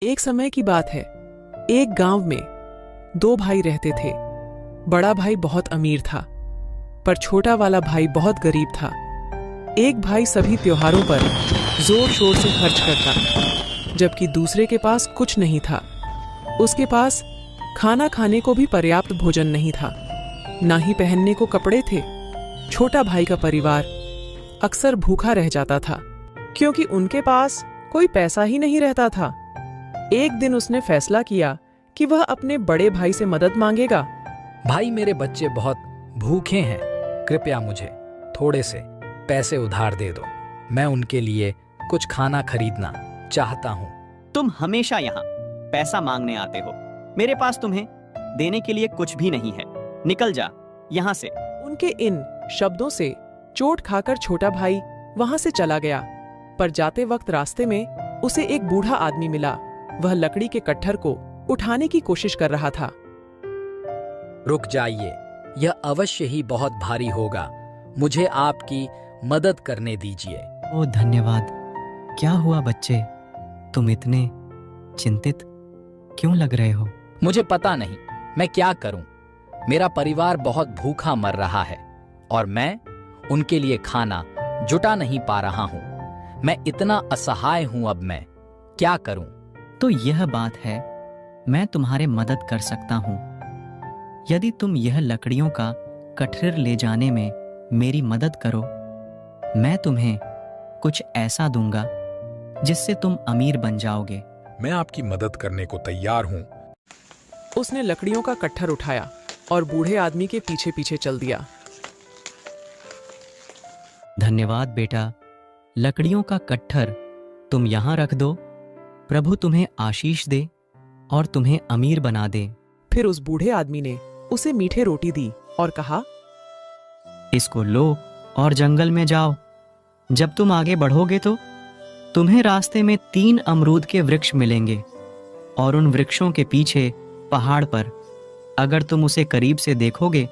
एक समय की बात है। एक गांव में दो भाई रहते थे। बड़ा भाई बहुत अमीर था, पर छोटा वाला भाई बहुत गरीब था। एक भाई सभी त्योहारों पर जोर शोर से खर्च करता, जबकि दूसरे के पास कुछ नहीं था। उसके पास खाना खाने को भी पर्याप्त भोजन नहीं था, ना ही पहनने को कपड़े थे। छोटा भाई का परिवार अक्सर भूखा रह जाता था, क्योंकि उनके पास कोई पैसा ही नहीं रहता था। एक दिन उसने फैसला किया कि वह अपने बड़े भाई से मदद मांगेगा। भाई, मेरे बच्चे बहुत भूखे हैं, कृपया मुझे थोड़े से पैसे उधार दे दो। मैं उनके लिए कुछ खाना खरीदना चाहता हूँ। तुम हमेशा यहाँ पैसा मांगने आते हो। मेरे पास तुम्हें देने के लिए कुछ भी नहीं है। निकल जा यहाँ से। उनके इन शब्दों से चोट खाकर छोटा भाई वहां से चला गया। पर जाते वक्त रास्ते में उसे एक बूढ़ा आदमी मिला। वह लकड़ी के कट्ठर को उठाने की कोशिश कर रहा था। रुक जाइए, यह अवश्य ही बहुत भारी होगा। मुझे आपकी मदद करने दीजिए। ओह धन्यवाद। क्या हुआ बच्चे, तुम इतने चिंतित क्यों लग रहे हो? मुझे पता नहीं मैं क्या करूं। मेरा परिवार बहुत भूखा मर रहा है और मैं उनके लिए खाना जुटा नहीं पा रहा हूं। मैं इतना असहाय हूं, अब मैं क्या करूं? तो यह बात है, मैं तुम्हारे मदद कर सकता हूं। यदि तुम यह लकड़ियों का कठिर ले जाने में मेरी मदद करो, मैं तुम्हें कुछ ऐसा दूंगा जिससे तुम अमीर बन जाओगे। मैं आपकी मदद करने को तैयार हूं। उसने लकड़ियों का कट्ठर उठाया और बूढ़े आदमी के पीछे पीछे चल दिया। धन्यवाद बेटा। लकड़ियों का कट्ठर तुम यहां रख दो। प्रभु तुम्हें आशीष दे और तुम्हें अमीर बना दे। फिर उस बूढ़े आदमी ने उसे मीठे रोटी दी और कहा, इसको लो और जंगल में जाओ। जब तुम आगे बढ़ोगे तो तुम्हें रास्ते में 3 अमरूद के वृक्ष मिलेंगे और उन वृक्षों के पीछे पहाड़ पर अगर तुम उसे करीब से देखोगे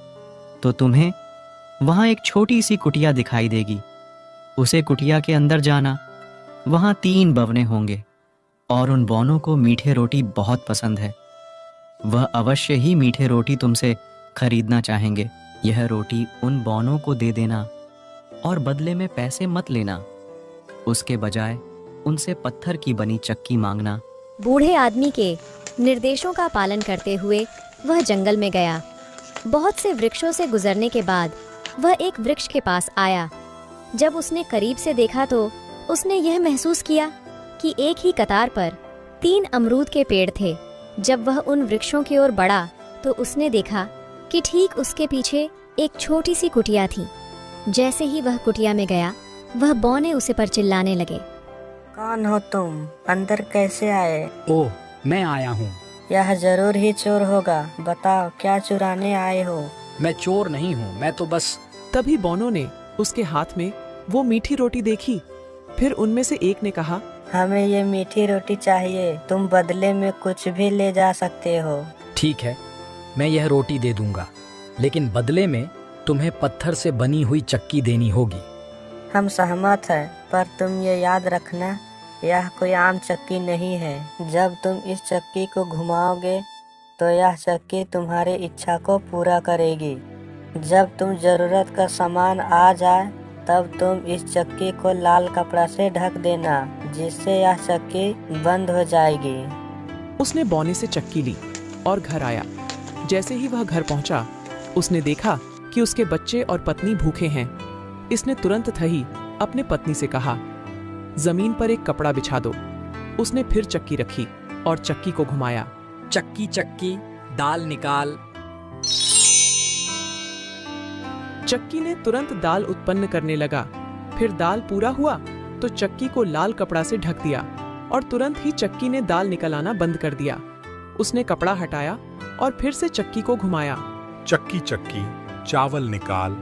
तो तुम्हें वहां एक छोटी सी कुटिया दिखाई देगी। उसे कुटिया के अंदर जाना। वहां 3 बवने होंगे और उन बौनों को मीठे रोटी बहुत पसंद है। वह अवश्य ही मीठे रोटी तुमसे खरीदना चाहेंगे। यह रोटी उन बौनों को दे देना और बदले में पैसे मत लेना। उसके बजाय उनसे पत्थर की बनी चक्की मांगना। बूढ़े आदमी के निर्देशों का पालन करते हुए वह जंगल में गया। बहुत से वृक्षों से गुजरने के बाद वह एक वृक्ष के पास आया। जब उसने करीब से देखा तो उसने यह महसूस किया कि एक ही कतार पर 3 अमरूद के पेड़ थे। जब वह उन वृक्षों की ओर बढ़ा तो उसने देखा कि ठीक उसके पीछे एक छोटी सी कुटिया थी। जैसे ही वह कुटिया में गया, वह बौने उसे पर चिल्लाने लगे, कौन हो तुम? अंदर कैसे आए? ओह, मैं आया हूँ। यह जरूर ही चोर होगा। बताओ, क्या चुराने आए हो? मैं चोर नहीं हूँ, मैं तो बस। तभी बौनों ने उसके हाथ में वो मीठी रोटी देखी। फिर उनमें से एक ने कहा, हमें ये मीठी रोटी चाहिए। तुम बदले में कुछ भी ले जा सकते हो। ठीक है, मैं यह रोटी दे दूंगा, लेकिन बदले में तुम्हें पत्थर से बनी हुई चक्की देनी होगी। हम सहमत हैं, पर तुम ये याद रखना, यह कोई आम चक्की नहीं है। जब तुम इस चक्की को घुमाओगे तो यह चक्की तुम्हारी इच्छा को पूरा करेगी। जब तुम जरूरत का सामान आ जाए तब तुम इस चक्की को लाल कपड़ा से ढक देना, जिससे यह चक्की बंद हो जाएगी। उसने बौने से चक्की ली और घर आया। जैसे ही वह घर पहुंचा, उसने देखा कि उसके बच्चे और पत्नी भूखे हैं। इसने तुरंत ही अपने पत्नी से कहा, जमीन पर एक कपड़ा बिछा दो। उसने फिर चक्की रखी और चक्की को घुमाया। चक्की चक्की, दाल निकाल। चक्की ने तुरंत दाल उत्पन्न करने लगा। फिर दाल पूरा हुआ तो चक्की को लाल कपड़ा से ढक दिया और तुरंत ही चक्की ने दाल निकलाना बंद कर दिया। उसने कपड़ा हटाया और फिर से चक्की को घुमाया। चक्की चक्की, चावल निकाल।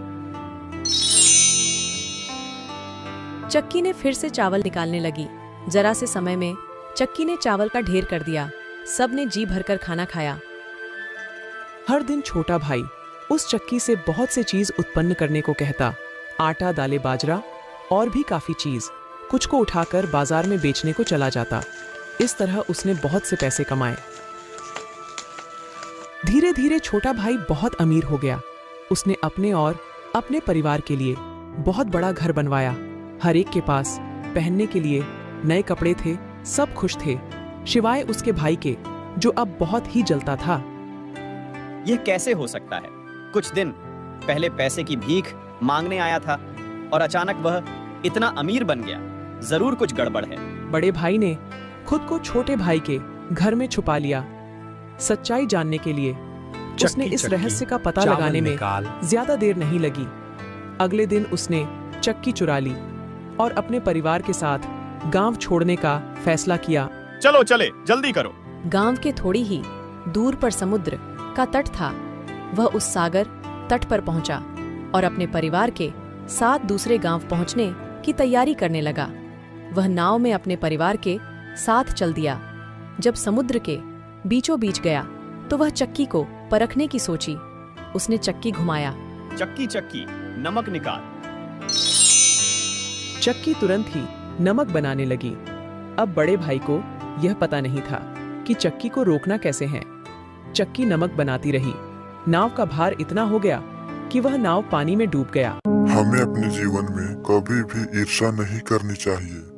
चक्की ने फिर से चावल निकालने लगी। जरा से समय में चक्की ने चावल का ढेर कर दिया। सब ने जी भरकर खाना खाया। हर दिन छोटा भाई उस चक्की से बहुत से चीज उत्पन्न करने को कहता। आटा, दालें, बाजरा और भी काफी चीज। कुछ को उठाकर बाजार में बेचने को चला जाता। इस तरह उसने बहुत से पैसे कमाए। धीरे धीरे छोटा भाई बहुत अमीर हो गया। उसने अपने और अपने परिवार के लिए बहुत बड़ा घर बनवाया। हर एक के पास पहनने के लिए नए कपड़े थे। सब खुश थे, सिवाय उसके भाई के, जो अब बहुत ही जलता था। यह कैसे हो सकता है? कुछ दिन पहले पैसे की भीख मांगने आया था और अचानक वह इतना अमीर बन गया। जरूर कुछ गड़बड़ है। बड़े भाई ने खुद को छोटे भाई के घर में छुपा लिया। सच्चाई जानने के लिए उसने इस चक्की, रहस्य का पता चावल लगाने में निकाल। ज्यादा देर नहीं लगी। अगले दिन उसने चक्की चुरा ली और अपने परिवार के साथ गांव छोड़ने का फैसला किया। चलो चले, जल्दी करो। गांव के थोड़ी ही दूर पर समुद्र का तट था। वह उस सागर तट पर पहुंचा और अपने परिवार के 7 दूसरे गांव पहुंचने की तैयारी करने लगा। वह नाव में अपने परिवार के साथ चल दिया। जब समुद्र के बीचों बीच गया तो वह चक्की को परखने की सोची। उसने चक्की घुमाया। चक्की चक्की, नमक निकाल। चक्की तुरंत ही नमक बनाने लगी। अब बड़े भाई को यह पता नहीं था कि चक्की को रोकना कैसे है। चक्की नमक बनाती रही। नाव का भार इतना हो गया कि वह नाव पानी में डूब गया। हमें अपने जीवन में कभी भी ईर्ष्या नहीं करनी चाहिए।